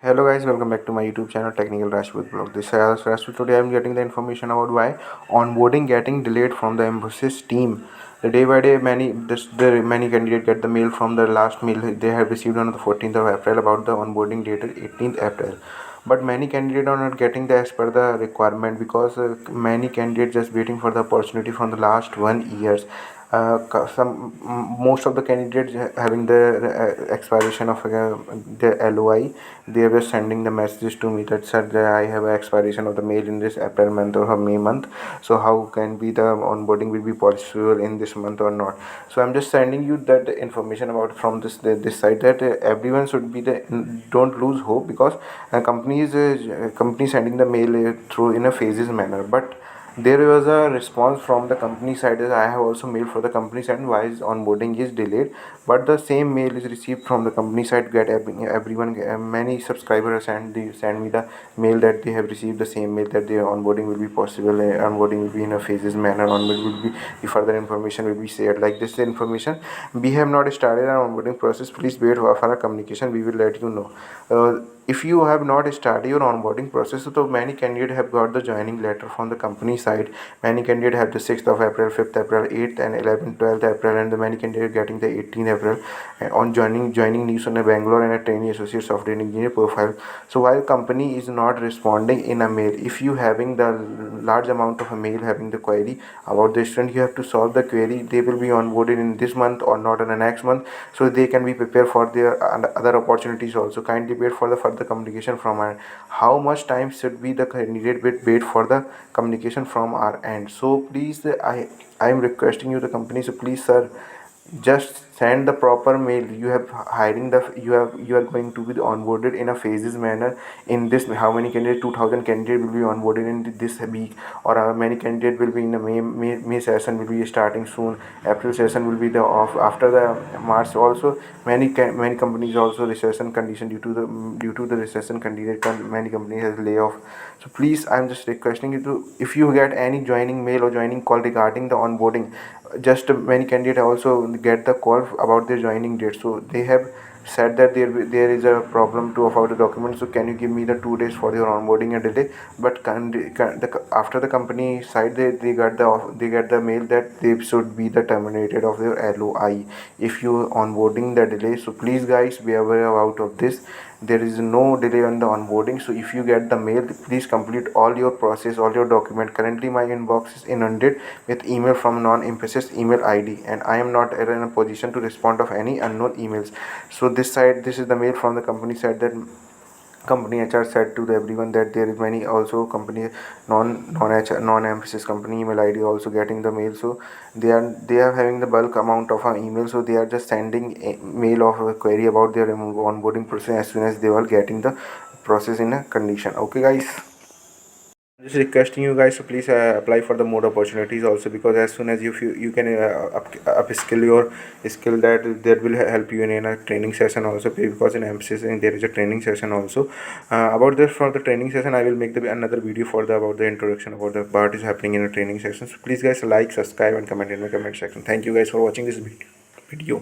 Hello guys, welcome back to my YouTube channel Technical Rashput Blog. This is Rashput. Today I am getting the information about why onboarding getting delayed from the Mphasis team. The day by day, many candidates get the mail from the last mail they have received on the 14th of April about the onboarding date 18th April. But many candidates are not getting the as per the requirement because many candidates just waiting for the opportunity from the last 1 years. Most of the candidates having the expiration of their LOI, they were sending the messages to me that said that I have an expiration of the mail in this April month or May month, so how can be the onboarding will be possible in this month or not. So I'm just sending you that information about from this side that everyone should be the don't lose hope, because company sending the mail through in a phases manner. But there was a response from the company side that I have also mailed for the company side why is onboarding is delayed, but the same mail is received from the company side. Everyone, many subscribers send me the mail that they have received the same mail that their onboarding will be possible, onboarding will be in a phases manner, onboarding will be the further information will be shared like this information. We have not started our onboarding process, please wait for our communication, we will let you know. If you have not started your onboarding process, so many candidates have got the joining letter from the company side. Many candidates have the 6th of April, 5th April, 8th and 11th, 12th April, and the many candidates getting the 18th April on joining news on a Bangalore and a trainee associate software engineer profile. So while company is not responding in a mail, if you having the large amount of a mail having the query about the student, you have to solve the query. They will be onboarded in this month or not in the next month, so they can be prepared for their other opportunities also. Kindly wait for the further communication from our. How much time should be the candidate wait for the communication from our end? So please, I am requesting you the company, so please sir, just send the proper mail. You have hiring the you are going to be onboarded in a phases manner. In this, how many candidates, 2000 candidates will be onboarded in this week, or many candidates will be in the May session will be starting soon. April session will be the off after the March also. Many companies also recession condition due to the recession candidate, many companies has layoff. So please, I'm just requesting you to, if you get any joining mail or joining call regarding the onboarding, just many candidates also get the call about their joining date. So they have said that there is a problem to about the document, so can you give me the 2 days for your onboarding and delay. But after the company side, they get the mail that they should be the terminated of their LOI if you onboarding the delay. So please guys, be aware about of this. There is no delay on the onboarding. So if you get the mail, please complete all your process, all your document. Currently my inbox is inundated with email from non-Mphasis email ID, and I am not in a position to respond of any unknown emails. So this is the mail from the company side that company HR said to everyone that there is many also company non-Mphasis company email ID also getting the mail. So they are having the bulk amount of an email, so they are just sending a mail of a query about their onboarding process as soon as they are getting the process in a condition. Okay guys, just requesting you guys to please apply for the more opportunities also, because as soon as you can upskill your skill, that will help you in a training session also, because in MCS there is a training session also. About this, for the training session I will make another video for the about the introduction about the part is happening in a training session. So please guys, like, subscribe and comment in the comment section. Thank you guys for watching this video.